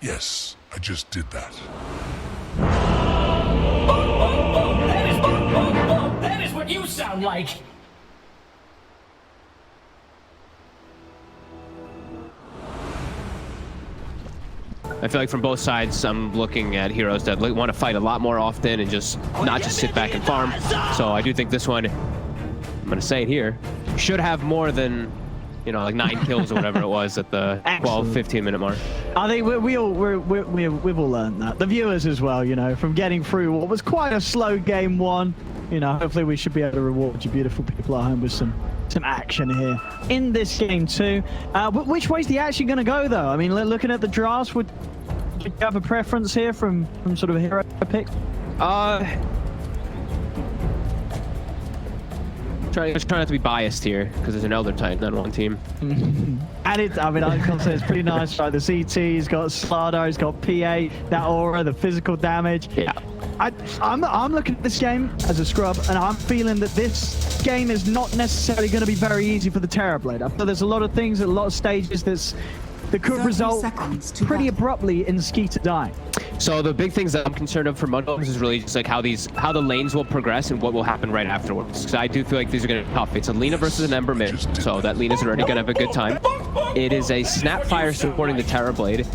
Yes, I just did that. That is what you sound like. I feel like from both sides, I'm looking at heroes that want to fight a lot more often and just not just sit back and farm. So I do think this one, I'm going to say it here, should have more than, you know, like 9 kills or whatever it was at the 12, 15 minute mark. I think we've all learned that. The viewers as well, you know, from getting through what was quite a slow game one. You know, hopefully we should be able to reward you beautiful people at home with some action here in this game too. Which way's the action going to go though? I mean, looking at the drafts, would you have a preference here from sort of a hero pick? Try not to be biased here because there's an Elder Titan on one team. And it's, I mean, I can say it's pretty nice, right? The CT, he's got Slardar, he's got PA, that aura, the physical damage. Yeah. I'm looking at this game as a scrub, and I'm feeling that this game is not necessarily going to be very easy for the Terrorblade. I feel there's a lot of things at a lot of stages that could result pretty abruptly in Skeeter dying. So the big things that I'm concerned of for mudgolems is really just like how the lanes will progress and what will happen right afterwards. Because I do feel like these are going to be tough. It's a Lina versus an Ember mid, so that Lina's already going to have a good time. It is a Snapfire supporting the Terrorblade,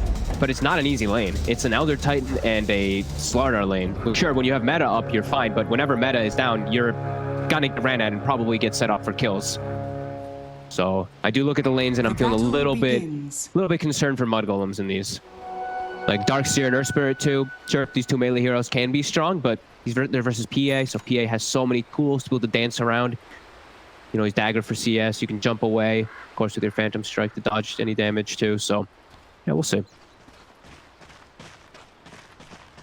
but it's not an easy lane. It's an Elder Titan and a Slardar lane. Sure, when you have meta up, you're fine, but whenever meta is down, you're gonna get ran at and probably get set up for kills. So I do look at the lanes and I'm feeling a little bit concerned for mudgolems in these. Like Darkseer and Earth Spirit too. Sure, these two melee heroes can be strong, but they're versus PA, so PA has so many tools to be able to dance around. You know, he's dagger for CS, you can jump away, of course with your Phantom Strike to dodge any damage too, so yeah, we'll see.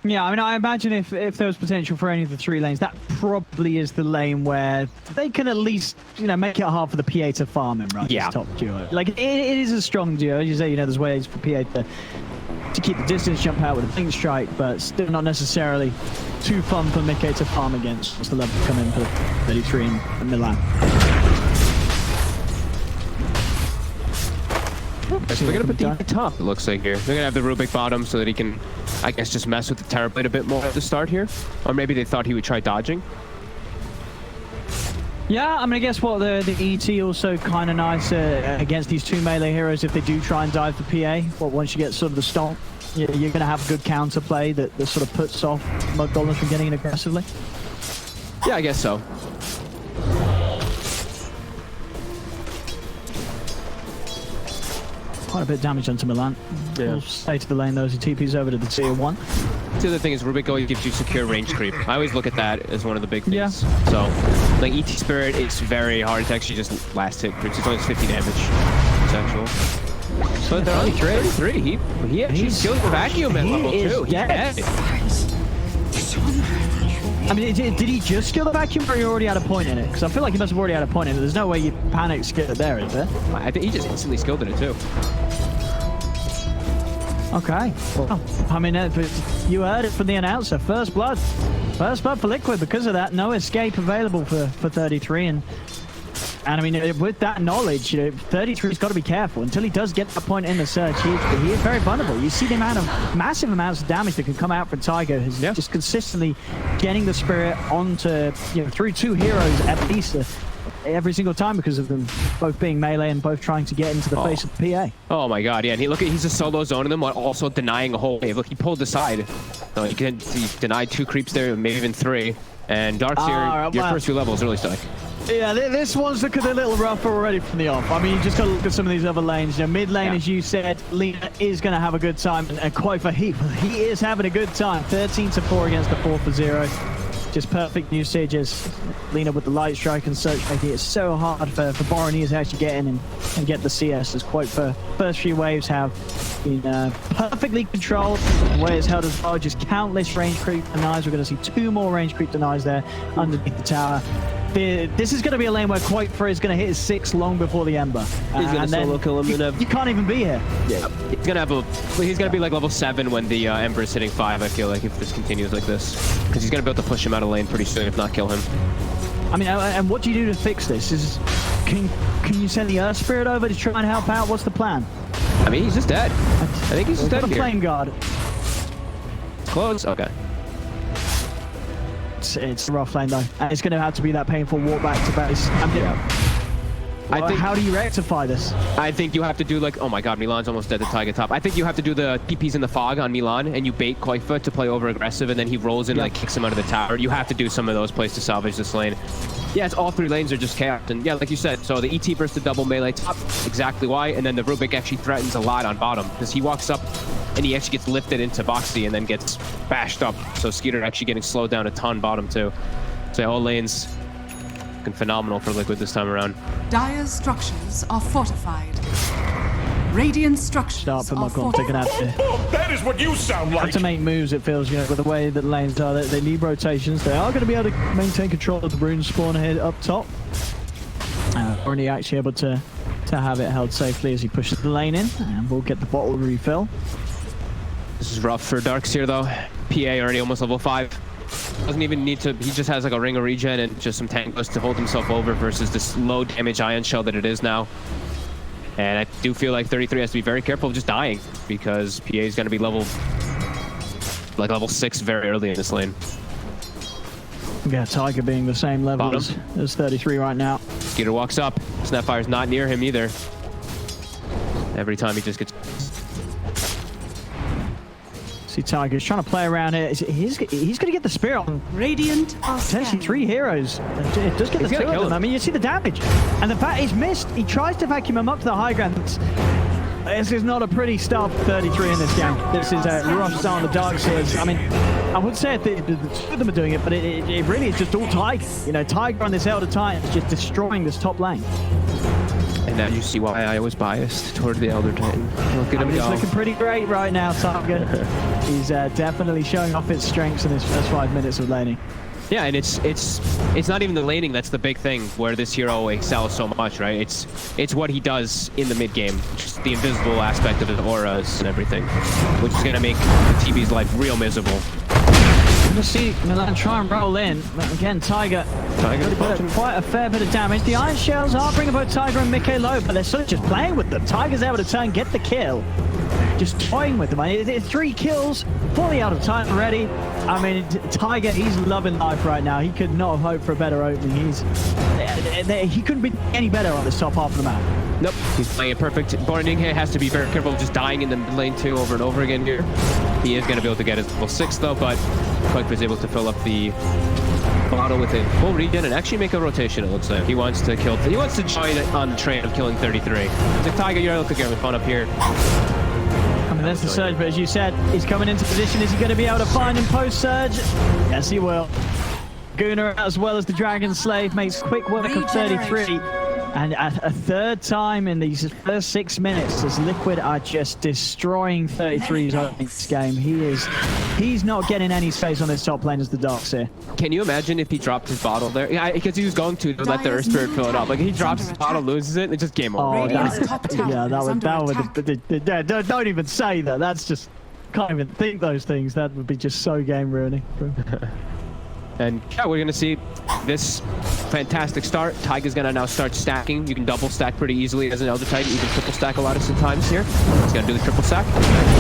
Yeah, I mean, I imagine if there was potential for any of the 3 lanes, that probably is the lane where they can at least, you know, make it hard for the PA to farm him, right? Yeah. This top duo. Like, it is a strong duo. As you say, you know, there's ways for PA to keep the distance, jump out with a blink strike, but still not necessarily too fun for miCKe to farm against once the level come in for 33 in Milan. So they're going to put DP top, it looks like here. They're going to have the Rubik bottom so that he can, I guess, just mess with the Terrorblade a bit more at the start here. Or maybe they thought he would try dodging. Yeah, I mean, I guess what the ET also kind of nice against these 2 melee heroes if they do try and dive the PA. Well, once you get sort of the stomp, you're going to have a good counterplay that sort of puts off mudgolems from getting in aggressively. Yeah, I guess so. Quite a bit of damage onto Milan. Yeah. We'll stay to the lane though as he TPs over to the tier 1. The other thing is Rubik always gives you secure range creep. I always look at that as one of the big things. Yeah. So, like ET Spirit, it's very hard to actually just last hit creeps. It's only 50 damage. Essential. But they're only 33. He actually kills the vacuum at level 2. Yeah. I mean, did he just kill the vacuum or he already had a point in it? Because I feel like he must have already had a point in it. There's no way you panic skill it there, is there? I think he just instantly skilled it too. Okay. Well, I mean, you heard it from the announcer. First blood. First blood for Liquid. Because of that, no escape available for 33. And I mean, with that knowledge, you know, 33's got to be careful. Until he does get that point in the surge, he is very vulnerable. You see the amount of massive amounts of damage that can come out from Tiger. He's just consistently getting the Spirit onto, you know, through 2 heroes at least every single time because of them both being melee and both trying to get into the face of the PA. Oh my god, yeah, and he's a solo zoning them while also denying a whole wave. Look, he pulled aside. So he denied 2 creeps there, maybe even 3. And Darkseer, your first few levels really stuck. Yeah, this one's looking a little rough already from the off. I mean, you just got to look at some of these other lanes. You know, mid lane, as you said, Lina is going to have a good time, and quite for he is having a good time. 13-4 against the 4-0. Just perfect usage as Lina with the light strike and such, making it so hard for Boronies to actually get in and get the CS. As quite for first few waves have been perfectly controlled. The way it's held as well, just countless range creep denies. We're going to see 2 more range creep denies there underneath the tower. This is going to be a lane where Quite for is going to hit his 6 long before the Ember. He's going to solo kill him. You can't even be here. Yeah, he's going to be like level 7 when the Ember is hitting 5, I feel like, if this continues like this. Because he's going to be able to push him out of lane pretty soon, if not kill him. I mean, and what do you do to fix this? Can you send the Earth Spirit over to try and help out? What's the plan? I mean, he's just dead. I think he's dead a here. flame guard. Close. Okay. It's a rough lane though, and it's going to have to be that painful walk back to base. I think, how do you rectify this? I think you have to do like, oh my god, Milan's almost dead to Taiga top. I think you have to do the TPs in the fog on Milan, and you bait Koifa to play over aggressive, and then he rolls in and like kicks him out of the tower. You have to do some of those plays to salvage this lane. Yeah, it's all 3 lanes are just chaos, and yeah, like you said, so the ET versus the double melee top, exactly why, and then the Rubik actually threatens a lot on bottom, because he walks up and he actually gets lifted into Boxy and then gets bashed up, so Skeeter actually getting slowed down a ton bottom too. So all lanes looking phenomenal for Liquid this time around. Dire's structures are fortified. Radiant structures Start for are mudgolems. They're going to have to... That is what you sound Have like. to make moves, it feels, with the way that the lanes are. They need rotations. They are going to be able to maintain control of the rune spawn ahead up top. Already actually able to have it held safely as he pushes the lane in, and we'll get the bottle refill. This is rough for Darks here though. PA already almost level 5. Doesn't even need to, he just has like a ring of regen and just some tankos to hold himself over versus this low damage ion shell that it is now. And I do feel like 33 has to be very careful of just dying, because PA is going to be level 6 very early in this lane. Yeah, Tiger being the same level as 33 right now. Skeeter walks up. Snapfire's not near him either. Every time he just gets... See Tiger's trying to play around here. He's going to get the spear on. Radiant are Potentially scanning. 3 heroes. It does get the 2 of them. I mean, you see the damage. And the fact he's missed. He tries to vacuum him up to the high ground. This is not a pretty start for 33 in this game. This is a rough start on the Dark Souls. I mean, I would say the 2 of them are doing it, but it really is just all Tiger. Tiger on this Elder Titan is just destroying this top lane. And now you see why I was biased toward the Elder Titan. Look at him He's go. looking pretty great right now, Tiger. He's definitely showing off his strengths in his first 5 minutes of laning. Yeah, and it's not even the laning that's the big thing where this hero excels so much, right? It's what he does in the mid game, just the invisible aspect of his auras and everything, which is gonna make TB's life real miserable. We'll see Milan try and roll in, but again, Tiger put quite a fair bit of damage. The Iron Shells are bringing both Tiger and miCKe low, but they're sort of just playing with them. Tiger's able to turn, get the kill. Just toying with them. I mean, 3 kills, fully out of time already. I mean, Tiger, he's loving life right now. He could not have hoped for a better opening. He couldn't be any better on this top half of the map. Nope, he's playing it perfect. miCKe has to be very careful of just dying in the mid lane too over and over again here. He is going to be able to get his level 6 though, but Quake was able to fill up the bottle with a full regen and actually make a rotation, it looks like. He wants to join on the train of killing 33. He's like, Tiger, you're looking having fun up here. I mean, there's the surge, but as you said, he's coming into position. Is he going to be able to find him post-surge? Yes, he will. Gunnar, as well as the Dragon Slave, makes quick work of 33. And a 3rd time in these first 6 minutes, as Liquid are just destroying 33's opening this game. He's not getting any space on this top lane as the Darks here. Can you imagine if he dropped his bottle there? Yeah, because he was going to let the Earth Spirit fill it up. Like, he drops his bottle, loses it, and it's just game over. Oh, Radiant's don't even say that. That's just, can't even think those things. That would be just so game ruining. And yeah, we're gonna see this fantastic start. Tiger's gonna now start stacking. You can double stack pretty easily as an Elder Titan. You can triple stack a lot of times here. He's gonna do the triple stack.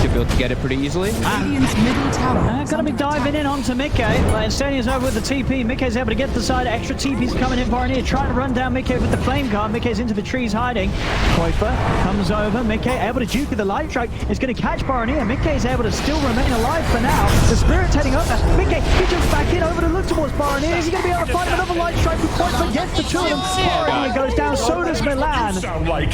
Should be able to get it pretty easily. Radiant's middle tower. Gonna be diving in onto miCKe, but Estonia's over with the TP. miCKe's able to get to the side. Extra TP's coming in. Pioneer trying to run down miCKe with the flame guard. miCKe's into the trees hiding. Koifa comes over. miCKe able to juke with the light strike. It's gonna catch Pioneer. miCKe's able to still remain alive for now. The Spirit's heading up. miCKe, he jumps back in over to look towards Pioneer. Is he gonna be able to find another light strike with Koifa? Gets the 2 of them. Pioneer goes down. So does Milan. Sound like.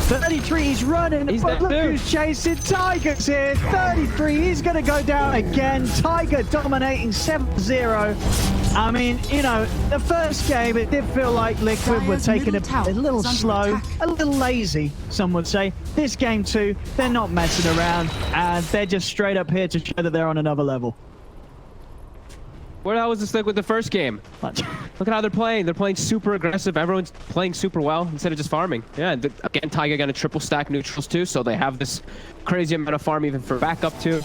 33, he's running, but look who's chasing. Tiger's here. 33, he's going to go down again. Tiger dominating 7-0. I mean, the first game, it did feel like Liquid were taking it a little slow, a little lazy, some would say. This game too, they're not messing around, and they're just straight up here to show that they're on another level. Where the hell was this like with the first game? Look at how they're playing. They're playing super aggressive. Everyone's playing super well instead of just farming. Yeah, and again, Tiger gonna triple stack neutrals too, so they have this crazy amount of farm even for backup too.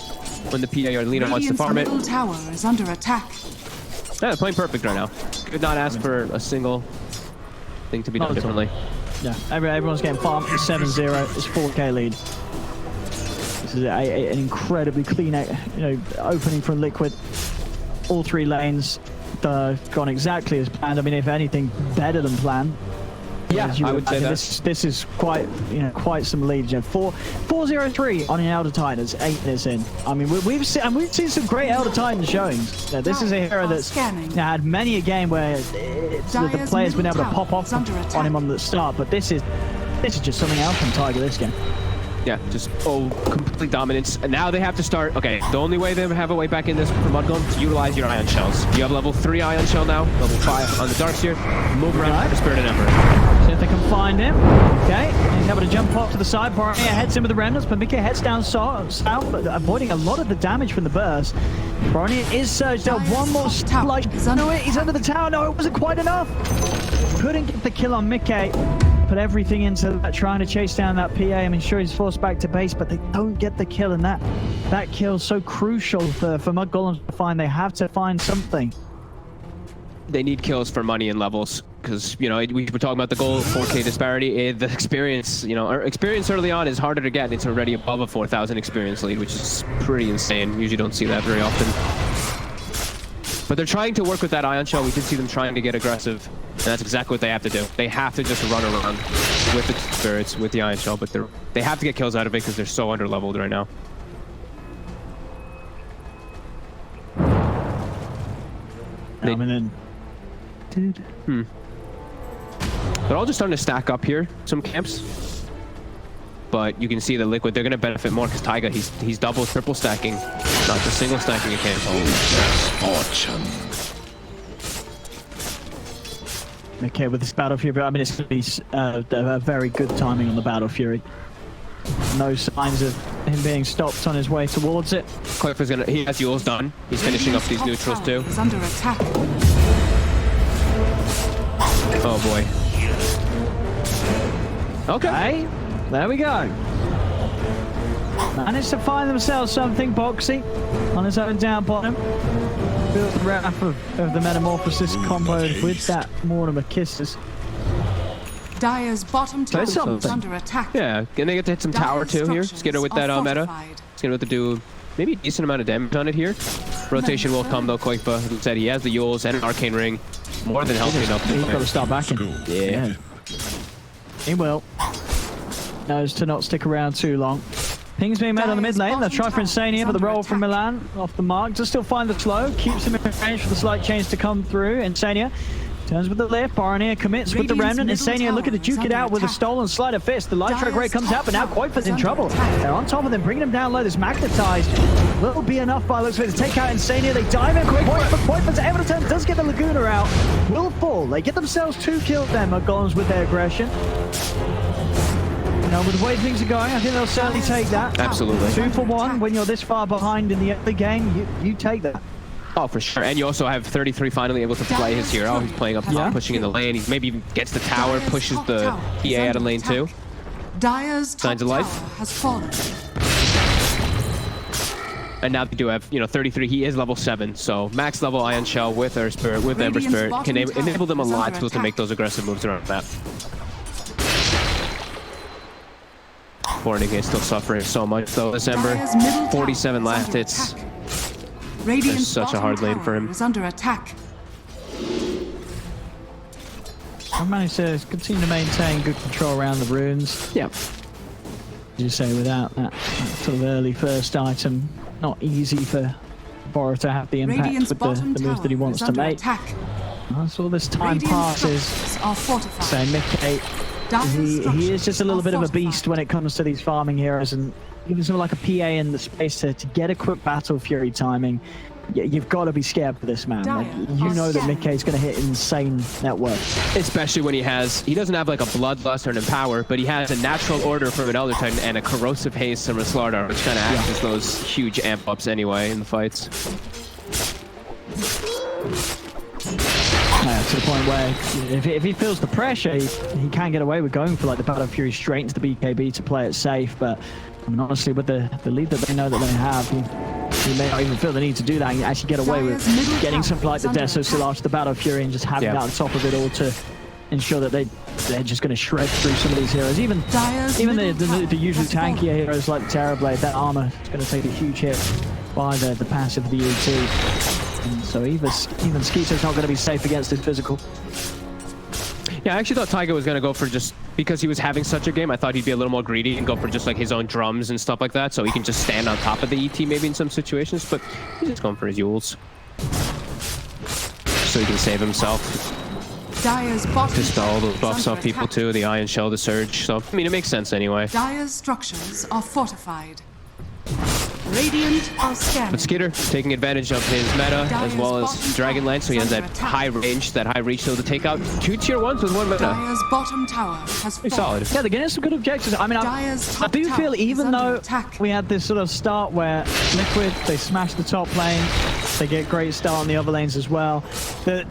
When the PA or Lina wants to farm it. Middle tower is under attack. Yeah, they're playing perfect right now. Could not ask for a single thing to be done differently. Yeah, everyone's getting farmed. 7-0. It's 4K lead. This is an incredibly clean, opening from Liquid. All three lanes gone exactly as planned. I mean, if anything, better than planned. Yeah, I would say that. This is quite, quite some lead. 4-0-3 on an Elder Titan is 8 minutes in. I mean, we've seen some great Elder Titan showings. This is a hero that's had many a game where the player's been able to pop off on him on the start, but this is just something else from Tiger this game. Yeah, just complete dominance. And now they have to start. Okay, the only way they have a way back in this for mudgolems is to utilize your ion shells. You have level 3 ion shell now, level 5 on the Darkseer. Move around for Spirit and Ember. See if they can find him. Okay, he's able to jump off to the side. Barnea heads in with the remnants, but miCKe heads down south, avoiding a lot of the damage from the burst. Barnea is surged out. One more slice. No, he's under the tower. No, it wasn't quite enough. Couldn't get the kill on miCKe. Put everything into that, trying to chase down that PA. I mean, sure, he's forced back to base, but they don't get the kill, and that kill's so crucial for mudgolems to find. They have to find something. They need kills for money and levels, because we were talking about the goal 4K disparity. The experience, experience early on is harder to get. It's already above a 4,000 experience lead, which is pretty insane. Usually don't see that very often. But they're trying to work with that ion shell. We did see them trying to get aggressive, and that's exactly what they have to do. They have to just run around with the spirits, with the ion shell, but they have to get kills out of it because they're so under-leveled right now. They're all just starting to stack up here, some camps. But you can see the Liquid, they're going to benefit more because Taiga, he's double, triple stacking, not just single stacking a camp. Fortune. Okay, with this Battle Fury, I mean, it's going to be a very good timing on the Battle Fury. No signs of him being stopped on his way towards it. Koifa's he has Yules done. He's finishing up these neutrals too. Is under attack. Oh boy. Okay. There we go. Managed to find themselves something, Boxy, on his own down bottom. Built the wrath of the Metamorphosis comboed with that Mortimer Kisses. Dire's bottom tower is under attack. Yeah, and they get to hit some tower too here. Skitter with that meta. Skitter with to do maybe a decent amount of damage on it here. Rotation will come though. Koifa, as I said, he has the Yules and an Arcane Ring. More than helping enough. He's got to start backing. Yeah. He will. Knows to not stick around too long. Ping's being made on the mid lane. They'll try for Insania, but the roll from Milan off the mark does still find the slow. Keeps him in range for the slight change to come through. Insania turns with the lift. Barnea commits with the remnant. Insania looking to duke it out with a stolen sleight of fist. The light track rate comes out, but now Koifa's in trouble. They're on top of them, bringing him down low. This magnetized will be enough by looks of it to take out Insania. They dive in quick. Koifa's able to turn, does get the Laguna out. Will fall. They get themselves 2 kills there, mudgolems, with their aggression. With the way things are going, I think they'll certainly take that. Absolutely. 2 for 1 when you're this far behind in the early game. You take that. Oh, for sure. And you also have 33 finally able to play his hero. He's playing up top, pushing in the lane. He maybe even gets the tower, pushes the PA out of lane 2. Dire's Signs of life has fallen. And now they do have, 33. He is level 7, so max level Ion Shell with Earth Spirit, with Ember Spirit can enable them a lot to be able to make those aggressive moves around the map. Bornig is still suffering so much though. This Ember, 47 last hits. It's such a hard lane for him. Is under attack. I managed to continue to maintain good control around the runes. Yeah. As you say, without that sort of early first item, not easy for Bora to have the impact with the moves that he wants to make. As all this time passes, so miCKe, he is just a little bit of a beast when it comes to these farming heroes, and giving something like a PA in the space to get a quick Battle Fury timing. You've got to be scared for this man. Like, you know that miCKe is going to hit insane net worth. Especially when he doesn't have like a Bloodlust or an Empower, but he has a Natural Order from an Elder Titan and a Corrosive Haze from a Slardar, which kind of acts as those huge amp ups anyway in the fights. To the point where if he feels the pressure, he can get away with going for like the Battle Fury straight into the BKB to play it safe. But I mean, honestly, with the lead that they know that they have, he may not even feel the need to do that and actually get away with getting something like the Deso Silage, the Battle Fury, and just having that on top of it all to ensure that they're just going to shred through some of these heroes. Even the usually tankier heroes like the Terrorblade, that armor is going to take a huge hit by the passive of the UT. And so even Skeeter's not going to be safe against his physical. Yeah, I actually thought Taiga was going to go for just, because he was having such a game, I thought he'd be a little more greedy and go for just like his own drums and stuff like that, so he can just stand on top of the ET maybe in some situations, but he's just going for his Yules. So he can save himself. Dispel all those buffs off people too, the Iron Shell, the Surge, so I mean it makes sense anyway. Dire's structures are fortified. Radiant are scanning. But Skitter taking advantage of his meta as well as Dragonlance, so he has that high range, that high reach, so to take out 2 tier 1s with 1 meta. Dire's bottom tower has pretty solid. Yeah, they're getting some good objectives. I mean, I do feel even though we had this sort of start where Liquid, they smash the top lane, they get great start on the other lanes as well, that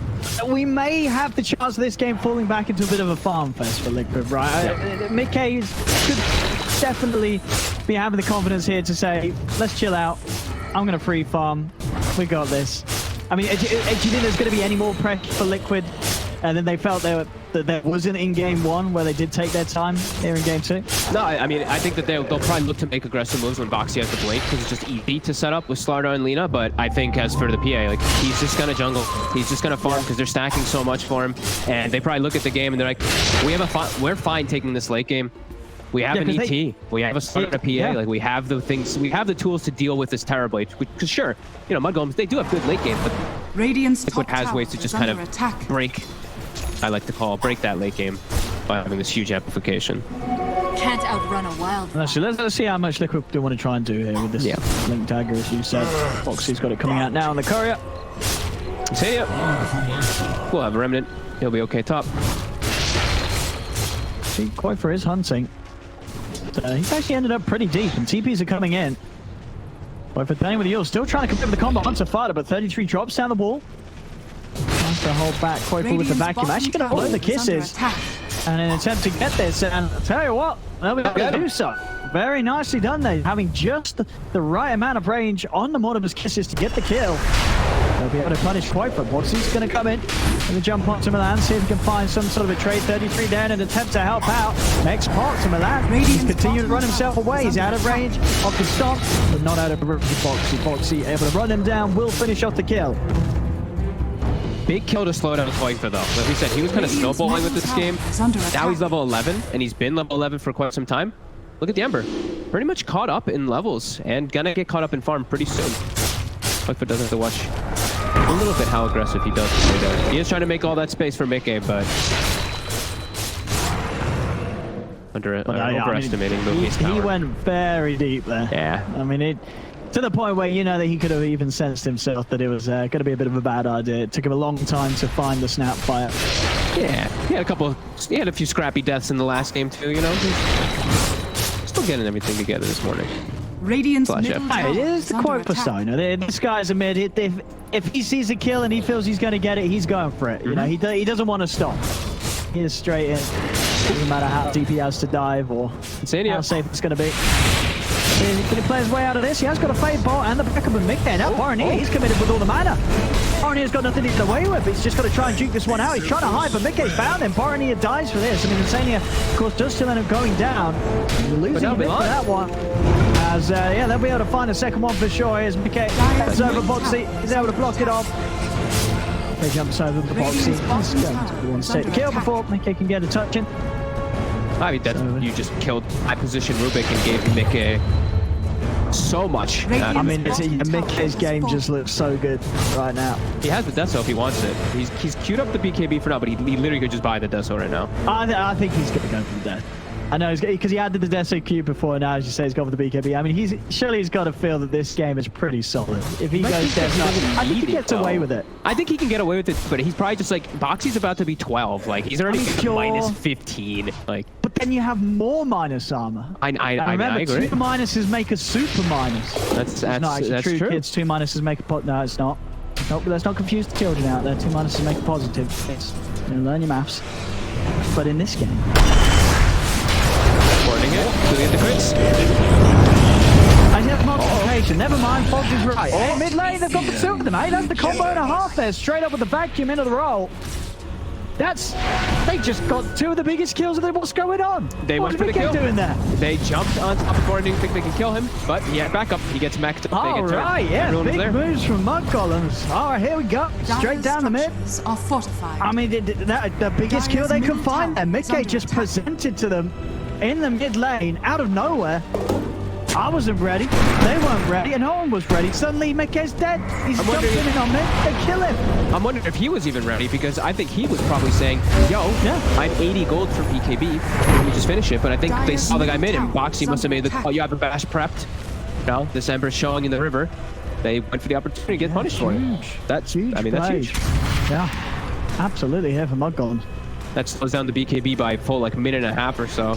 we may have the chance of this game falling back into a bit of a farm fest for Liquid, right? Yeah. miCKe could definitely be having the confidence here to say, let's chill out. I'm going to free farm. We got this. I mean, do you think there's going to be any more pressure for Liquid? And then they felt that there wasn't in game 1 where they did take their time here in game 2? No, I mean, I think that they'll probably look to make aggressive moves when Boxy has the blink because it's just easy to set up with Slardar and Lina. But I think as for the PA, like he's just going to jungle. He's just going to farm because they're stacking so much for him. And they probably look at the game and they're like, we're fine taking this late game. We have an ET, we have a PA, like we have the things, we have the tools to deal with this Terrorblade. Because sure, you know, mudgolems, they do have good late game, but Liquid has ways to just kind of break that late game by having this huge amplification. Can't outrun a wild. Let's see how much Liquid do want to try and do here with this Link Dagger, as you said. Boxy's got it coming out now on the courier. See ya. We'll have a Remnant. He'll be okay top. See, quite for his hunting. He's actually ended up pretty deep, and TPs are coming in. But for Danny with the Eels, still trying to complete the combo onto Fighter, but 33 drops down the wall. Tries to hold back Quaker with the vacuum. Actually going to blow the kisses and an attempt to get this. And I'll tell you what, they'll be able to do so. Very nicely done there, having just the right amount of range on the Mortimer's kisses to get the kill. They'll be able to punish Quaker. Boxy's going to come in and jump onto Milan, see if he can find some sort of a trade. 33 down and attempt to help out. Next part to Milan. He's continuing to run himself away. He's out of range of the stomp, but not out of range of Boxy. Boxy able to run him down, will finish off the kill. Big kill to slow down Quaker though. Like we said, he was kind of snowballing with this game. Now he's level 11, and he's been level 11 for quite some time. Look at the Ember. Pretty much caught up in levels, and gonna get caught up in farm pretty soon. Quaker doesn't have to watch a little bit how aggressive he does. He is trying to make all that space for miCKe, but overestimating Mookie's power. He went very deep there. Yeah. I mean, to the point where, you know, that he could have even sensed himself that it was going to be a bit of a bad idea. It took him a long time to find the snap fire. Yeah, he had a few scrappy deaths in the last game too, you know. He's still getting everything together this morning. Radiant's it is the quote persona. This guy's a mid. If he sees a kill and he feels he's going to get it, he's going for it. You know, he doesn't want to stop. He is straight in. Doesn't matter how deep he has to dive or how safe it's going to be. Can he play his way out of this? He has got a fade ball and the backup of miCKe. Now Boronier, he's committed with all the mana. Boronier's got nothing to get away with. He's just got to try and juke this one out. He's trying to hide, but miCKe's found him. Boronier dies for this. I mean, Insania, of course, does still end up going down. You're losing a bit for that one. As, yeah, they'll be able to find a second one for sure. Here's miCKe. Heads over Boxy. He's able to block it off. He jumps over the Boxy. He's going to want to take the kill before miCKe can get a touch in. I mean, you just killed high position Rubik and gave miCKe so much. I mean, miCKe's game just looks so good right now. He has the Deso if he wants it. He's queued up the BKB for now, but he literally could just buy the Deso right now. I think he's going to go for the Death. I know, because he added the Deso Q before, now as you say, he's gone for the BKB. I mean, surely he's got to feel that this game is pretty solid. If he goes Death, I think he gets away with it. I think he can get away with it, but he's probably just like, Boxy's about to be 12. Like, he's already minus 15. Like, but then you have more minus armor. I agree. 2 minuses make a super minus. That's true. Kids, 2 minuses make a pot. No, it's not. Nope, let's not confuse the children out there. 2 minuses make a positive. It's, you know, learn your maths. But in this game, warning it. Do they get the crits? I have multiplication. Never mind, Fogs is right. Mid lane, they've got the silk them, eh? That's the combo and a half there. Straight up with the vacuum into the roll. They just got two of the biggest kills of them. What's going on? They What's went for the kill. doing there? They jumped on top of Gordon, didn't think they could kill him, but he had backup. He gets mech. All right, yeah, Everyone was big there. moves from mudgolems. All right, here we go. Straight Dire's down the mid. structures are fortified. I mean, the biggest kill they could find there. miCKe just presented to them in the mid lane out of nowhere. I wasn't ready. They weren't ready, and no one was ready. Suddenly, miCKe's dead. He's jumping in on mid. They kill him. I'm wondering if he was even ready, because I think he was probably saying, yo, I'm 80 gold for BKB. Let me just finish it. But I think they saw the guy mid, and Boxy must have made the call. You have a bash prepped. No, this Ember's showing in the river. They went for the opportunity to get punished for it. That's huge. I mean, that's huge. Yeah, absolutely here for mudgolems. That slows down the BKB by a full like minute and a half or so.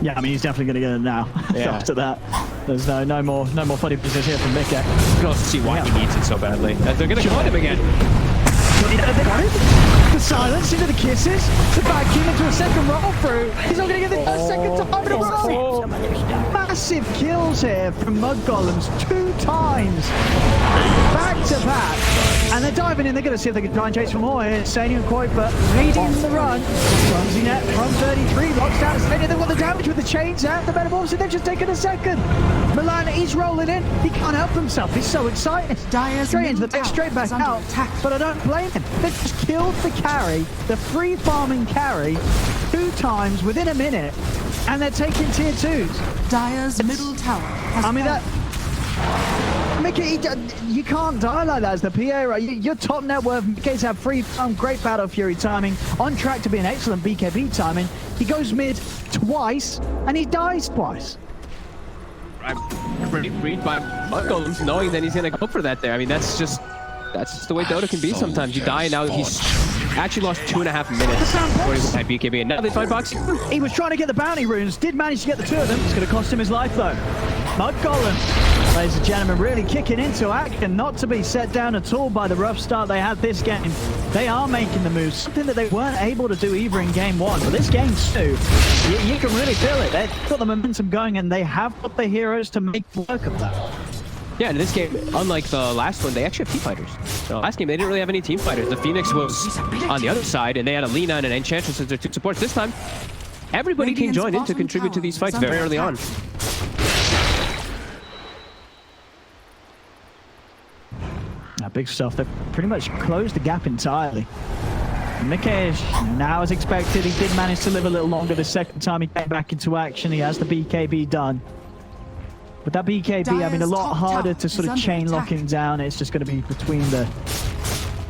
Yeah, I mean, he's definitely going to get it now. Yeah. After that, there's no more funny business here from miCKe. You can also see why he needs it so badly. They're going to kill him again. They got it. The silence into the kisses. The back into a second roll through. He's not going to get the second time in a row. Massive kills here from mudgolems 2 times. Back to back. And they're diving in. They're going to see if they can try and chase for more here. Sania and Koi, but Radiant's the run. Clumsy net from 33. Locks down Sania. They've got the damage with the chains out. The Metamorphosis, they've just taken a second. Milan, he's rolling in. He can't help himself. He's so excited. Straight into the back, straight back out. But I don't blame him. They've just killed the carry, the free farming carry, 2 times within a minute. And they're taking tier 2s. Dire's middle tower has I mean, fallen. miCKe, you can't die like that as the PA, right? You're top net worth. miCKe's had free farm, great Battle Fury timing, on track to be an excellent BKB timing. He goes mid twice, and he dies twice. I'm pretty read by mudgolems knowing that he's going to go for that there. I mean, that's just the way Dota can be sometimes. You die, and now he's actually lost 2.5 minutes before he had BKB, and now they find Boxy. He was trying to get the bounty runes, did manage to get the 2 of them. It's going to cost him his life, though. mudgolems, ladies and gentlemen, really kicking into action, not to be set down at all by the rough start they had this game. They are making the moves, something that they weren't able to do either in game 1. But this game 2, you can really feel it. They've got the momentum going, and they have got the heroes to make work of that. Yeah, in this game, unlike the last one, they actually have team fighters. So last game, they didn't really have any team fighters. The Phoenix was on the other side, and they had a Lina and an Enchantress as their 2 supports. This time, everybody can join in to contribute to these fights very early on. Big stuff. They've pretty much closed the gap entirely. miCKe, now as expected, he did manage to live a little longer the second time he came back into action. He has the BKB done. But that BKB, I mean, a lot harder to sort of chain lock him down. It's just going to be between the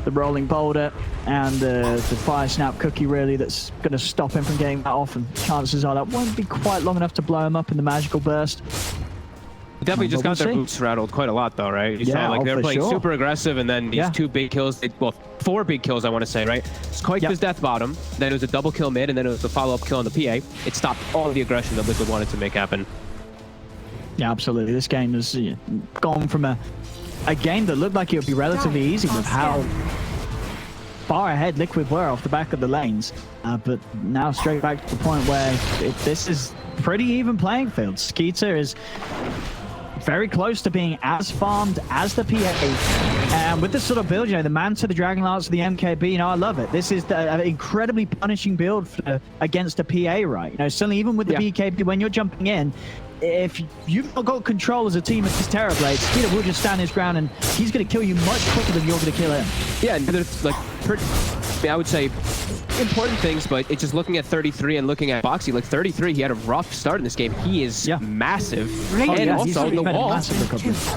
rolling boulder and the fire snap cookie, really, that's going to stop him from getting that off. And chances are that won't be quite long enough to blow him up in the magical burst. Definitely just got their boots rattled quite a lot, though, right? You saw, like, they were playing super aggressive, and then these 2 big kills, well, 4 big kills, I want to say, right? Quake was death bottom, then it was a double kill mid, and then it was the follow-up kill on the PA. It stopped all of the aggression that Liquid wanted to make happen. Yeah, absolutely. This game has gone from a game that looked like it would be relatively easy with how far ahead Liquid were off the back of the lanes. But now straight back to the point where this is pretty even playing field. Skeeter is very close to being as farmed as the PA. And with this sort of build, the man to the Dragon Lance to the MKB, I love it. This is an incredibly punishing build against a PA, right? Suddenly, even with the BKB, when you're jumping in, if you've not got control as a team of this Terrorblade, Skeeter will just stand his ground, and he's going to kill you much quicker than you're going to kill him. Yeah, and there's like, I would say, important things, but it's just looking at 33 and looking at Boxy. Like 33, he had a rough start in this game. He is massive. And also the wall,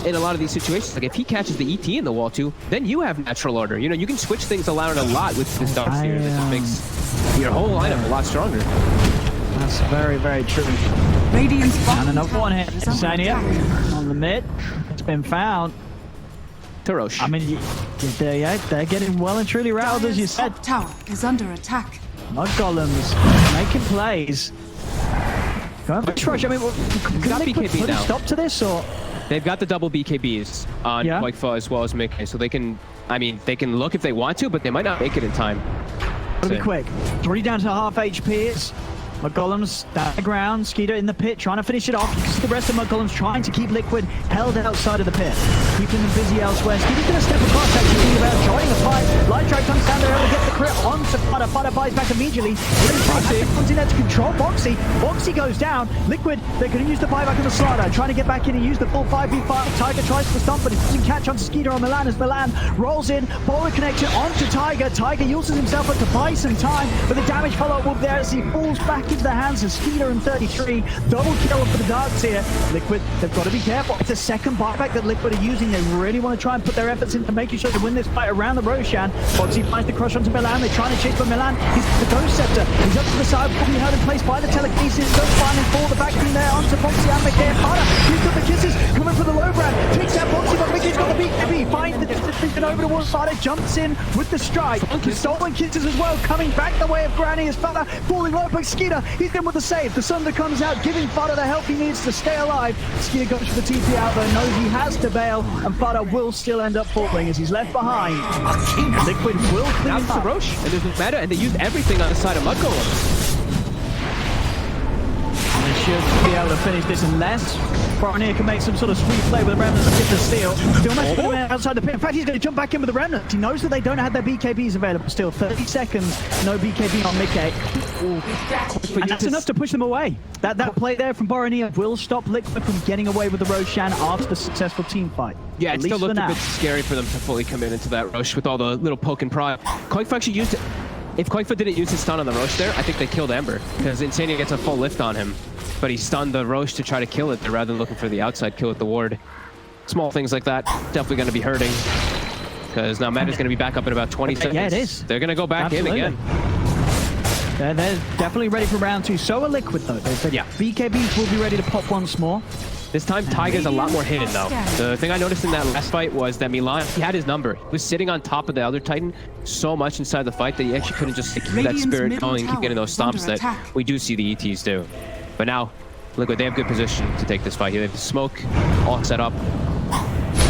in a lot of these situations, like if he catches the ET in the wall too, then you have natural order. You can switch things around a lot with this Dark Seer. This makes your whole lineup a lot stronger. That's very, very true. Radiant's and another one hit. Sania on the mid. It's been found. Tarosh. I mean, they're getting well and truly rattled, as you said. Tower is under attack. mudgolems making plays. Going for rush. I mean, can they put a stop to this, or? They've got the double BKBs on Quakefa as well as miCKe, so they can, I mean, they can look if they want to, but they might not make it in time. It'll be quick. 3 down to half HP. mudgolems down the ground, Skeeter in the pit, trying to finish it off. You can see the rest of mudgolems trying to keep Liquid held outside of the pit, keeping them busy elsewhere. Skeeter's going to step across, actually thinking about joining the fight. Light Strike comes down there, able to get the crit onto Fada. Fada buys back immediately. Comes in there to control Boxy. Boxy goes down. Liquid, they're going to use the buyback on the slider, trying to get back in and use the full 5v5. Tiger tries to stomp, but he doesn't catch onto Skeeter on Milan as Milan rolls in. Bowler connection onto Tiger. Tiger uses himself up to buy some time, but the damage follow-up will there as he falls back into the hands of Skeeter and 33. Double kill for the Darks here. Liquid, they've got to be careful. It's a second buyback that Liquid are using. They really want to try and put their efforts into making sure they win this fight around the Roshan. Boxy finds the crush onto Milan. They're trying to chase, but Milan, he's the Ghost Scepter. He's up to the side, probably held in place by the telekinesis. Does finally fall the back beam there onto Boxy and miCKe. Fada, he's got the kisses coming for the low brand. Takes out Boxy, but miCKe's got the BKB. Finds the distance over towards Fada, jumps in with the strike. Stolen kisses as well, coming back the way of Granny as Fada falling low, but Skeeter, he's in with the save. The Sunder comes out, giving Fada the help he needs to stay alive. Skeeter goes for the TP out though, knows he has to bail, and Fada will still end up falling as he's left behind. Liquid will clean Now up. it's the Roche, and it doesn't matter, and they used everything on the side of mudgolems. They should be able to finish this unless Boronier can make some sort of sweet play with the Remnants to get the steal. Still managed to put him outside the pit. In fact, he's going to jump back in with the Remnants. He knows that they don't have their BKBs available still. 30 seconds, no BKB on miCKe. And that's enough to push them away. That play there from Boronier will stop Liquid from getting away with the Roshan after the successful team fight. Yeah, it still looked a bit scary for them to fully commit into that Roche with all the little poke and prod. Koifa actually used it. If Koifa didn't use his stun on the Roche there, I think they killed Ember, because Insania gets a full lift on him. But he stunned the Roche to try to kill it there rather than looking for the outside kill with the ward. Small things like that definitely going to be hurting, because now Meta's going to be back up in about 20 seconds. Yeah, it is. They're going to go back in again. They're definitely ready for round two. So are Liquid though. Yeah. BKBs will be ready to pop once more. This time, Tiger's a lot more hidden, though. The thing I noticed in that last fight was that Milan, he had his number. He was sitting on top of the Elder Titan so much inside the fight that he actually couldn't just keep that spirit going, keep getting those stomps that we do see the ETs do. But now, Liquid, they have good position to take this fight here. They have the smoke all set up.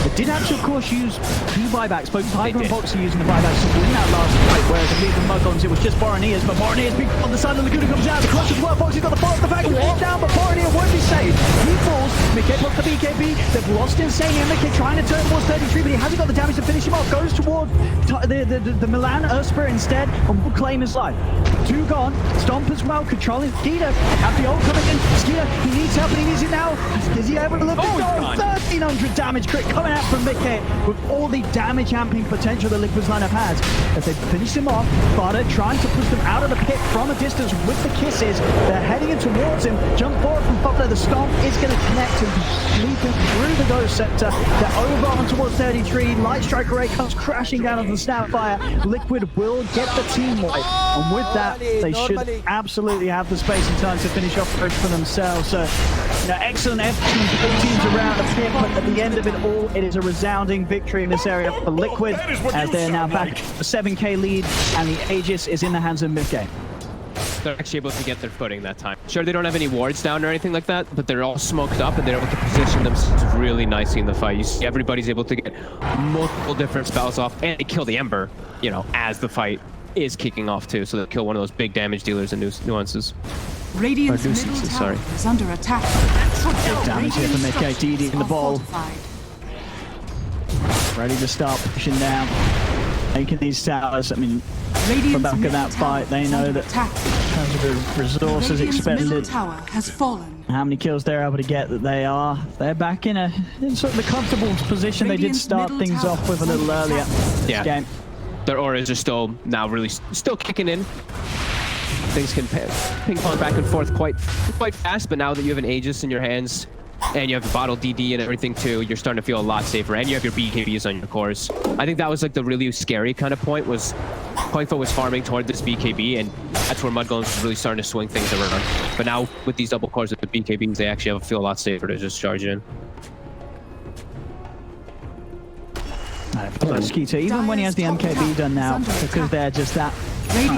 They did actually, of course, use two buybacks. Both Tiger and Boxy using the buybacks to win that last fight, whereas I believe the mudgolems, it was just Boronier's, but Boronier's big on the side of the Laguna comes down. The crush as well. Boxy's got the fall of the factory. He's down, but Boronier won't be saved. He falls. miCKe puts the BKB. They've lost Insania. miCKe trying to turn towards 33, but he hasn't got the damage to finish him off. Goes towards the Milan Urspir instead, and will claim his life. Two gone. Stomp as well, controlling Skeeter. Have the ult coming in. Skeeter, he needs help, and he needs it now. Is he able to lift it? 1300 damage crit coming out from miCKe with all the damage amping potential that Liquid's lineup has. As they finish him off, Fada trying to push them out of the pit from a distance with the kisses. They're heading in towards him. Jump forward from Buffalo. The stomp is going to connect him, leaping through the Ghost Scepter. They're over on towards 33. Light Strike Array comes crashing down onto the Snapfire. Liquid will get the team wipe. And with that, they should absolutely have the space and time to finish off for themselves. So, excellent effort from both teams around the pit, but at the end of it all, it is a resounding victory in this area for Liquid, as they're now back a 7k lead, and the Aegis is in the hands of miCKe. They're actually able to get their footing that time. Sure, they don't have any wards down or anything like that, but they're all smoked up and they're able to position themselves really nicely in the fight. You see everybody's able to get multiple different spells off, and they kill the Ember, as the fight is kicking off too, so they'll kill one of those big damage dealers and nuances. Radiant's middle tower is under attack. Big damage here for miCKe. DD in the ball. Ready to start pushing down, making these towers. I mean, from back of that fight, they know that in terms of the resources expended, has fallen. how many kills they're able to get, they're back in sort of the comfortable position they did start things off with a little earlier this game. Their auras are still kicking in. Things can ping pong back and forth quite fast, but now that you have an Aegis in your hands, and you have the bottle DD and everything too, you're starting to feel a lot safer, and you have your BKBs on your cores. I think that was like the really scary kind of point, was Koifa was farming toward this BKB, and that's where mudgolems was really starting to swing things around. But now with these double cores with the BKBs, they actually feel a lot safer to just charge in. Skeeter, even when he has the MKB done now, because they're just that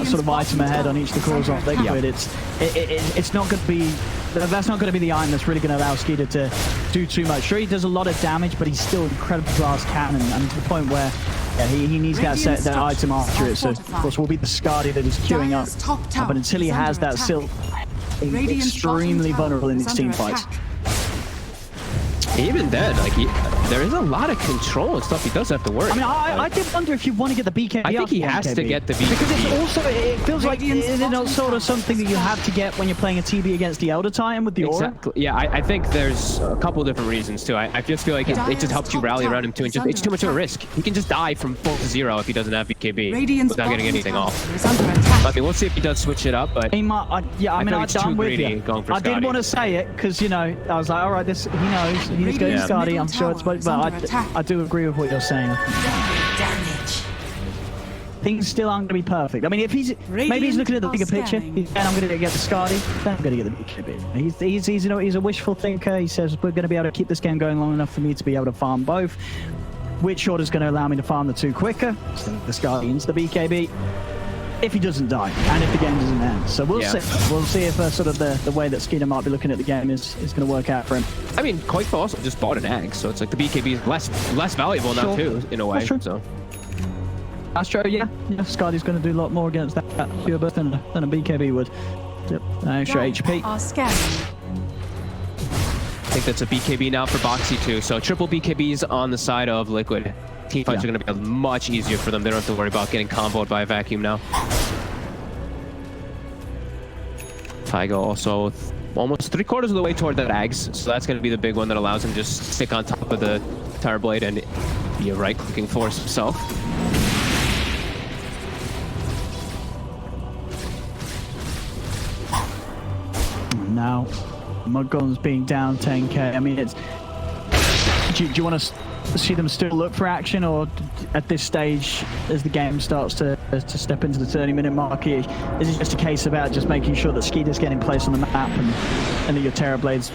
sort of item ahead on each of the cores off Liquid, it's not going to be, that's not going to be the item that's really going to allow Skeeter to do too much. Sure, he does a lot of damage, but he's still an incredible glass cannon, and to the point where he needs that item after it. So of course will be the Skadi that he's queuing up, but until he has that silk, extremely vulnerable in these team fights. Even then, like, there is a lot of control and stuff he does have to work. I mean, I did wonder if you want to get the BKB. I think he has to get the BKB. Because it's also, it feels like it's sort of something that you have to get when you're playing a TB against the Elder Titan with the aura. Exactly. Yeah, I think there's a couple different reasons too. I just feel like it just helps you rally around him too, and just it's too much of a risk. He can just die from full to 0 if he doesn't have BKB without getting anything off. I mean, we'll see if he does switch it up, but he might, yeah, I mean, I'm with you. I didn't want to say it because, you know, I was like, all right, this he knows. He's going to Scotty. I'm sure it's, but I do agree with what you're saying. Damage. Things still aren't going to be perfect. I mean, if he's maybe he's looking at the bigger picture, and I'm going to get the Scotty, then I'm going to get the BKB. He's you know, he's a wishful thinker. He says we're going to be able to keep this game going long enough for me to be able to farm both. Which order is going to allow me to farm the 2 quicker? So the Scotty into the BKB. If he doesn't die, and if the game doesn't end. So we'll see. We'll see if sort of the way that Skeeter might be looking at the game is going to work out for him. I mean, Koifa also just bought an egg, so it's like the BKB is less valuable now too, in a way. That's true. So. That's true, yeah. Scotty's going to do a lot more against that pure burst than a BKB would. Yep, extra HP. I think that's a BKB now for Boxy too. So triple BKBs on the side of Liquid. Team fights are going to be much easier for them. They don't have to worry about getting comboed by a vacuum now. Taiga also almost 3/4 of the way toward that Ags, so that's going to be the big one that allows him to just stick on top of the Tire Blade and be a right-clicking force himself. Now, mudgolems being down 10k. I mean, it's. Do you want to see them still look for action, or at this stage, as the game starts to step into the 30-minute mark, is it just a case about just making sure that Skeeter's getting placed on the map and that your Terror Blade's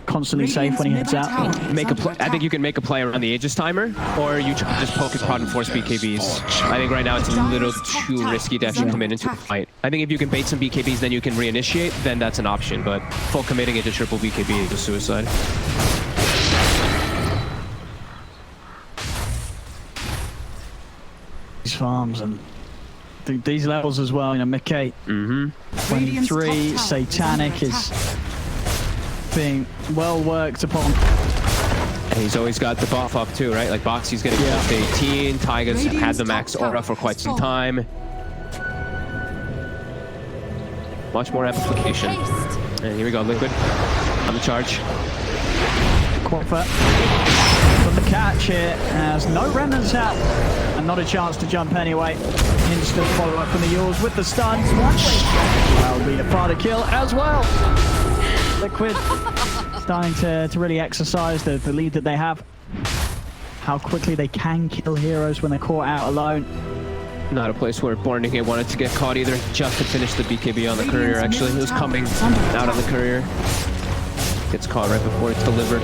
constantly safe when he heads out? I think you can make a play around the Aegis timer, or you try to just poke his prod and force BKBs. I think right now it's a little too risky to actually commit into a fight. I think if you can bait some BKBs, then you can reinitiate, then that's an option, but full committing into triple BKB is a suicide. Farms and these levels as well, you know, miCKe 23, Satanic is being well worked upon. And he's always got the buff up too, right? Like Boxy's getting close to 18, Taiga's had the max aura for quite some time. Much more amplification. And here we go, Liquid on the charge. Quadfa from the catch here, has no remnants out and not a chance to jump anyway. Instant follow up from the Yules with the stuns. That'll be a farther kill as well. Liquid starting to really exercise the lead that they have. How quickly they can kill heroes when they're caught out alone. Not a place where Bornigate wanted to get caught either, just to finish the BKB on the courier actually. It was coming out on the courier. Gets caught right before it's delivered.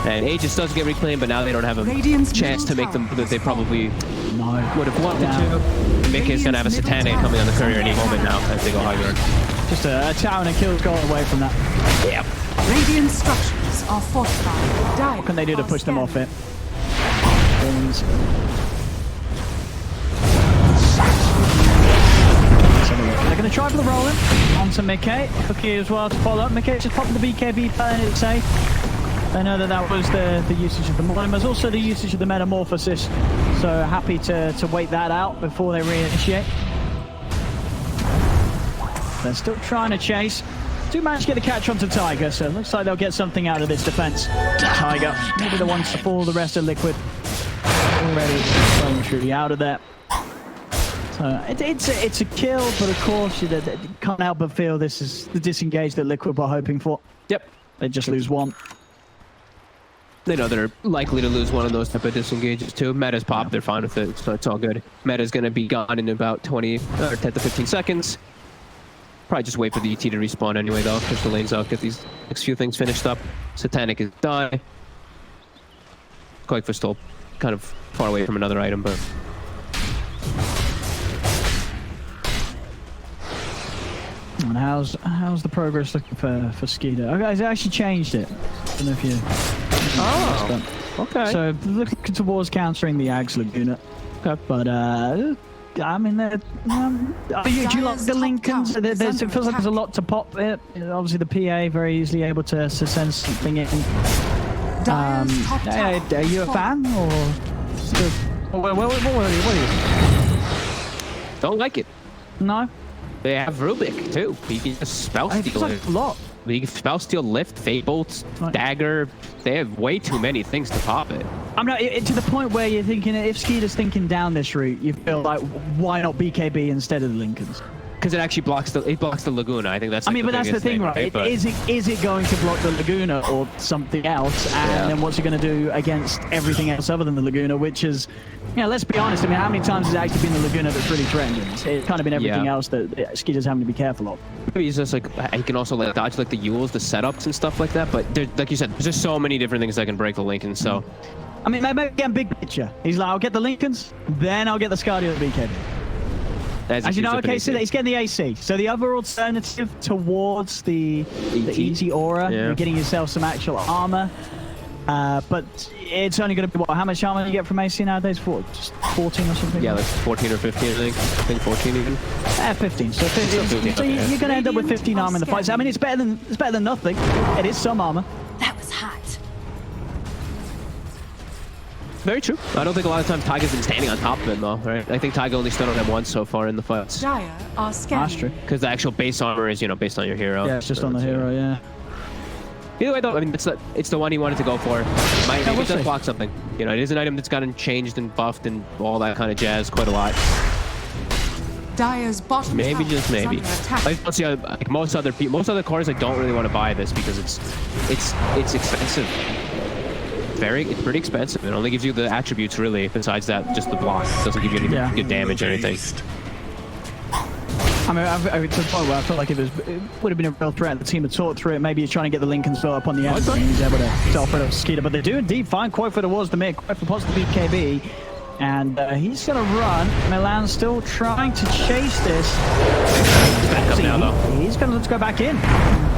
And Aegis does get reclaimed, but now they don't have a chance to make them that they probably would have wanted to. miCKe is going to have a Satanic coming on the courier any moment now as they go high guard. Just a tower and a kill goal away from that. Yeah. Radiant structures are fortified. What can they do to push them off it? They're going to try for the rolling onto miCKe. Cookie as well to follow up. miCKe just popping the BKB, playing it safe. I know that was the usage of the Modem. There's also the usage of the Metamorphosis. So happy to wait that out before they reinitiate. They're still trying to chase. Do manage to get the catch onto Taiga, so it looks like they'll get something out of this defense. Taiga, maybe the ones to fall, the rest are Liquid. Already flowing truly out of there. So it's a kill, but of course you can't help but feel this is the disengage that Liquid were hoping for. Yep. They just lose one. They know they're likely to lose one of those type of disengages too. Meta's popped, they're fine with it, so it's all good. Meta's going to be gone in about 20 or 10 to 15 seconds. Probably just wait for the ET to respawn anyway though. Push the lanes out, get these next few things finished up. Satanic is done. Quake's still kind of far away from another item, but... And how's the progress looking for Skeeter? I actually changed it. I don't know if you... Oh, okay. So looking towards countering the Ags Laguna. Okay. But I mean, do you like the Lincolns? It feels like there's a lot to pop it. Obviously, the PA very easily able to send something in. Are you a fan or? What are you? Don't like it. No. They have Rubik too. He can just spell steal like a lot. He can spell steal, lift, fate bolt, dagger. They have way too many things to pop it. I'm not to the point where you're thinking if Skeeter's thinking down this route, you feel like why not BKB instead of the Lincolns? Because it actually blocks the Laguna. I think that's. Like, I mean, but that's the thing, right? But Is it going to block the Laguna or something else? And then what's it going to do against everything else other than the Laguna? Which is, let's be honest. I mean, how many times has it actually been the Laguna that's really threatened? It's kind of been everything else that Skeeter's having to be careful of. Maybe he's just like he can also like dodge like the Yules, the setups and stuff like that. But like you said, there's just so many different things that can break the Lincoln. So, I mean, maybe again, big picture. He's like, I'll get the Lincolns, then I'll get the Scardio the BKB. As you know, okay, so he's getting the AC. So the other alternative towards the ET aura, you're getting yourself some actual armor. But it's only going to be, how much armor do you get from AC nowadays? Just 14 or something? Yeah, like 14 or 15, I think. I think 14 even. 15. So 15. So you're going to end up with 15 armor in the fight. So, I mean, it's better than nothing. It is some armor. That was hot. Very true. I don't think a lot of times Taiga's been standing on top of him, though, right? I think Taiga only stood on him once so far in the fights. Dire are scanning. That's true. Because the actual base armor is, based on your hero. Yeah, it's just on the hero, yeah. Either way, though, I mean, it's the one he wanted to go for. Maybe it does block something. It is an item that's gotten changed and buffed and all that kind of jazz quite a lot. Dire's bottom maybe, tower just is maybe. under attack. I don't see like most other cores. I don't really want to buy this because it's expensive. It's pretty expensive. It only gives you the attributes, really. Besides that, just the block. It doesn't give you any good damage or anything. I mean, to the point where I felt like it would have been a real threat. The team had thought through it. Maybe he's trying to get the Lincolns up on the end, and he's able to self rid of Skeeter. But they do indeed find Quoifer towards the mid. Quoifer positive BKB. And he's going to run. Milan's still trying to chase this. He's going to go back in.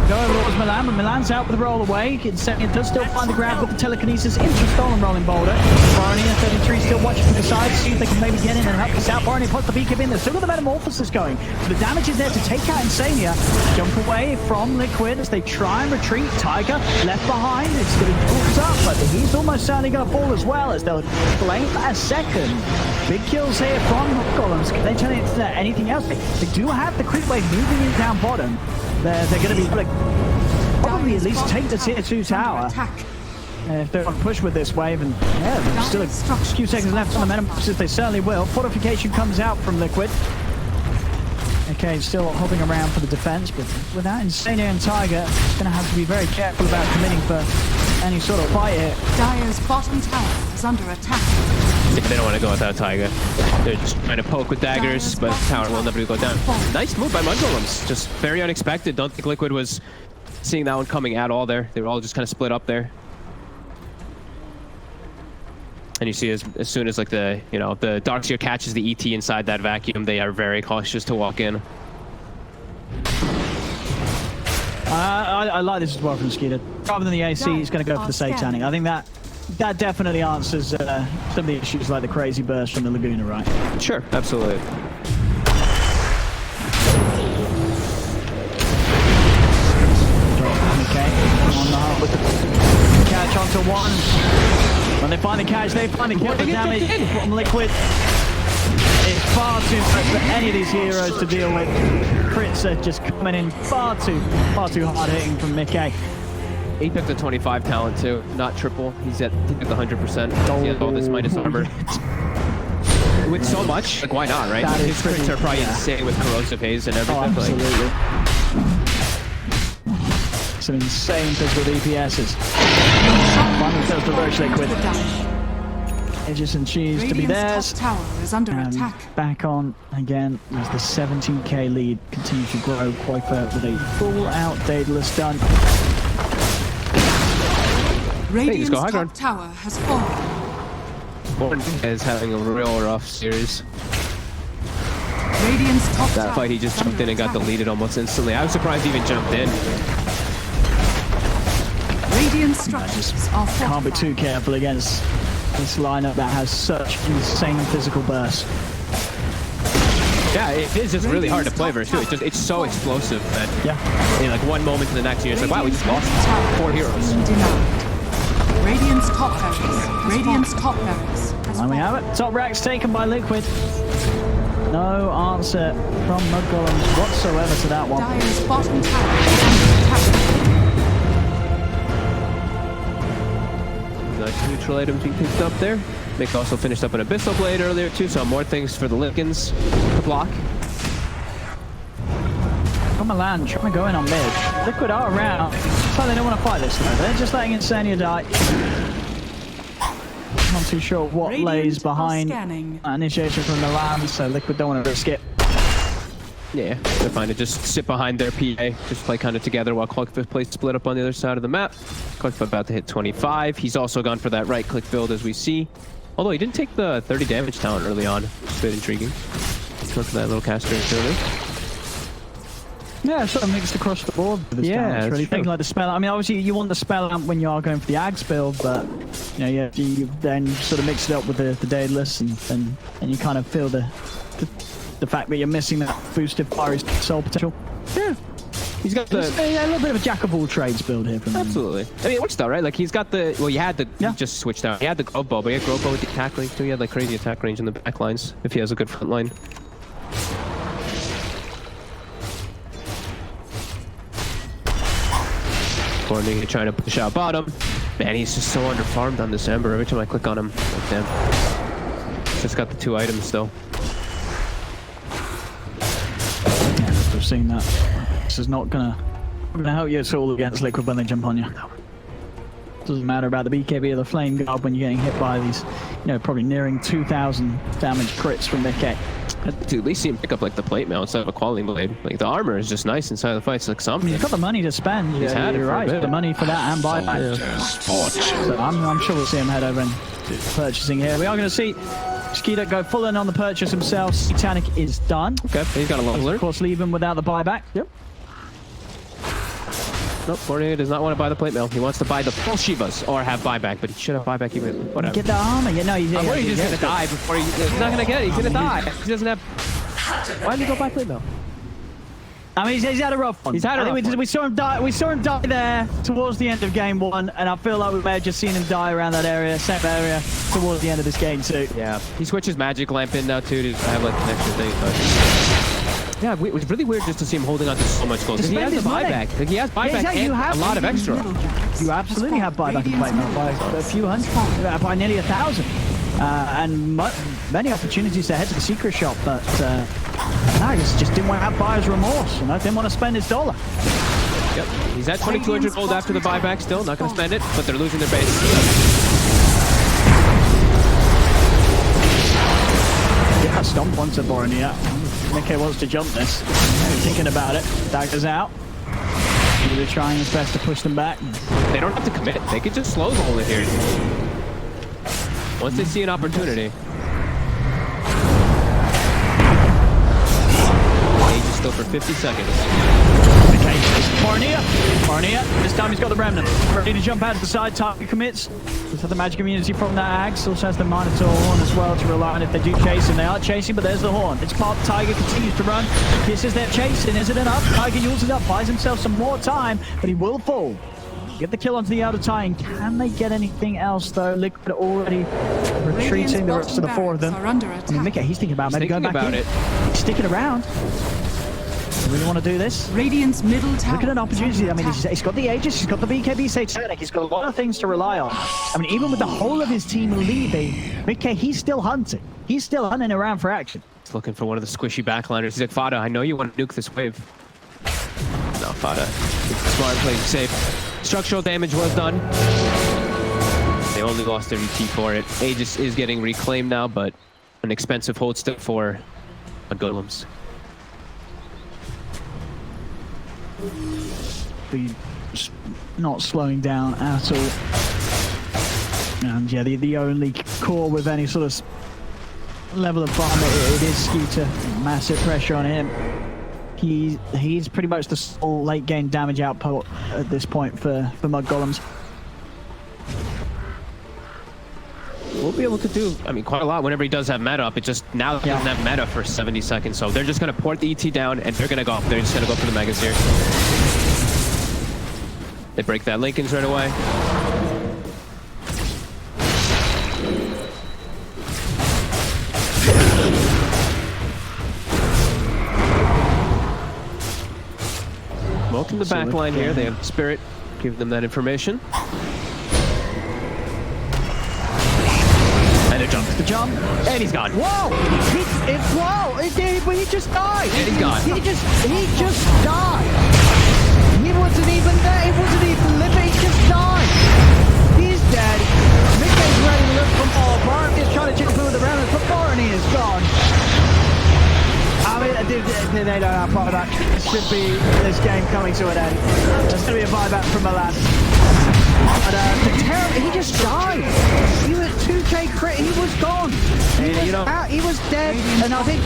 Go over towards Milan, but Milan's out with the roll away. It does still find the grab with the telekinesis into stolen rolling boulder. Barney and 33 still watching from the side, see if they can maybe get in and help us out. Barney puts the BKB in. They've still got the metamorphosis going. So the damage is there to take out Insania. Jump away from Liquid as they try and retreat. Tiger left behind. It's going to be up, but he's almost certainly going to fall as well as they'll blame a second. Big kills here from Golems. Can they turn it into anything else? They do have the creep wave moving in down bottom. They're going to be like, probably at least take the tier 2 tower. If they want to push with this wave, and there's still a few seconds left on the metamorphosis, they certainly will. Fortification comes out from Liquid. Okay, still hopping around for the defense, but without Insania and Tiger, it's going to have to be very careful about committing for any sort of fight here. Dire's bottom tower is under attack. They don't want to go without Tiger. They're just trying to poke with daggers, but tower will never go down. Nice move by mudgolems. Just very unexpected. Don't think Liquid was seeing that one coming at all there. They were all just kind of split up there. And you see as soon as like the Darkseer catches the ET inside that vacuum, they are very cautious to walk in. I like this as well from Skeeter. Rather than the AC, he's going to go for the Satanic. I think that definitely answers some of the issues like the crazy burst from the Laguna, right? Sure, absolutely. Okay, on the hub with the catch onto one. When they find the catch, they find the kill. The damage from Liquid is far too much for any of these heroes to deal with. Crits are just coming in far too hard hitting from miCKe. He picked the 25 talent too, not triple. He picked the 100%. He has all this minus armor. With so much, like why not, right? His crits are probably insane with Corrosive Haze and everything. Absolutely. Some insane physical DPSs. One themselves to Roche Liquid. Edges and cheese to be theirs. Top tower is under attack. Back on again as the 17k lead continues to grow. Quoifer with a full-out Daedalus done. Radiant's top tower has fallen. Is having a real rough series. Radiant's top that fight, he just jumped in and got deleted almost instantly. I was surprised he even jumped in. Radiant structures are fortified. Can't be too careful against this lineup that has such insane physical bursts. Yeah, it is just really hard to play versus too. It's so explosive that in like one moment to the next, you're just like, wow, we just lost 4 heroes. Radiant's top barracks. Radiant's top barracks. And we have it. Top racks taken by Liquid. No answer from mudgolems whatsoever to that one. Dire's bottom tower is under attack. Nice neutral items being picked up there. miCKe also finished up an Abyssal Blade earlier too, so more things for the Lickens to block. From Milan, trying to go in on mid. Liquid are around. It's like they don't want to fight this though. They're just letting Insania die. Not too sure what lays behind initiation from Milan, so Liquid don't want to risk it. Yeah, they're fine to just sit behind their PA, just play kind of together while Corrosive plays split up on the other side of the map. Corrosive about to hit 25. He's also gone for that right-click build as we see. Although he didn't take the 30 damage talent early on. It's a bit intriguing. Look at that little caster early. Yeah, sort of mixed across the board with this damage, really. Things like the spell. I mean, obviously you want the spell amp when you are going for the Ags build, but you know, you then sort of mix it up with the Daedalus, and you kind of feel the fact that you're missing that boosted fiery soul potential. Yeah, he's got a little bit of a jack of all trades build here from him. Absolutely. I mean, it works though, right? Like he's got the he just switched out. He had the Grove Bow, but he had Grove Bow with the attack range too. He had like crazy attack range in the back lines if he has a good front line. Corny trying to push out bottom. Man, he's just so underfarmed on this Ember. Every time I click on him, like, damn. Just got the 2 items still. Yeah, we've seen that. This is not gonna help you at all against Liquid when they jump on you. Doesn't matter about the BKB or the Flame Guard when you're getting hit by these, you know, probably nearing 2,000 damage crits from miCKe. To at least see him pick up like the plate mail instead of a Quality Blade. Like the armor is just nice inside the fight. It's like something. He's got the money to spend. He's had it right. The money for that and buyback. So I'm sure we'll see him head over and do purchasing here. We are going to see Skeeter go full in on the purchase himself. Satanic is done. Okay, he's got a level. Of course, leave him without the buyback. Yep. Nope, Corny does not want to buy the plate mail. He wants to buy the full Shivas or have buyback, but he should have buyback even. Whatever. Get the armor. Yeah, no, he's just going to die before he's not going to get it. He's going to die. He doesn't have. Why did he go buy plate mail? I mean, he's had a rough one. He's had a rough one. We saw him die. We saw him die there towards the end of game 1, and I feel like we may have just seen him die around that area, same area, towards the end of this game too. Yeah, he switches magic lamp in now too to have like an extra thing. But yeah, it was really weird just to see him holding on to so much gold. He has the buyback. Like he has buyback and a lot of extra. You absolutely have buyback and plate mail by a few hundred, by nearly 1,000. And many opportunities to head to the secret shop, but no, he just didn't want to have buyer's remorse, you know, didn't want to spend his dollar. Yep, he's at 2,200 gold after the buyback still, not going to spend it, but they're losing their base. Yeah, stomp onto Borneo. miCKe wants to jump this. He's thinking about it. Dagger's out. They're trying his best to push them back. They don't have to commit, they could just slow roll it here. Once they see an opportunity. Age is still for 50 seconds. Okay, Barnea. This time he's got the Remnant. Ready to jump out to the side. Tiger commits. He's had the magic immunity from that Axe. Also has the Minotaur horn as well to rely on if they do chase him. They are chasing, but there's the horn. It's popped. Tiger continues to run. Kisses they're chasing. Is it enough? Tiger uses it up. Buys himself some more time, but he will fall. Get the kill onto the outer tie. Can they get anything else though? Liquid already retreating. The rest of the 4 of them. I mean, miCKe, he's thinking about maybe going back in. He's sticking around. Do we really want to do this? Radiant's middle tower. Look at an opportunity. I mean, he's got the Aegis, he's got the BKB Satanic, he's got a lot of things to rely on. I mean, even with the whole of his team leaving, miCKe, he's still hunting. He's still hunting around for action. He's looking for one of the squishy backliners. He's like, Fada, I know you want to nuke this wave. No, Fada. Smart, playing safe. Structural damage was done. They only lost their ET for it. Aegis is getting reclaimed now, but an expensive hold still for mudgolems. Not slowing down at all. And yeah, the only core with any sort of level of farm, it is Skeeter. Massive pressure on him. He's pretty much the sole late game damage output at this point for mudgolems. will be able to do, I mean, quite a lot whenever he does have meta up. It just, now he doesn't have meta for 70 seconds, so they're just going to port the ET down, and they're going to go up. They're just going to go for the Megas here. They break that Lincolns right away. Smoke in the back line here. They have Spirit. Give them that information. And a jump. The jump. And he's gone. Whoa! But he just died. And he's gone. He just died. He wasn't even there. He wasn't even living. He just died. He's dead. miCKe's ready to look for more. Baron is trying to chip through the round, but Baron is gone. I mean, they don't have buyback. It should be this game coming to an end. There's going to be a buyback from Milan. But he just died. He was 2k crit. He was gone. He was dead. And I think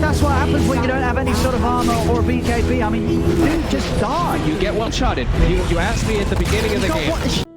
that's what happens when you don't have any sort of armor or BKB. I mean, you just die. You get one-shotted. You asked me at the beginning of the game.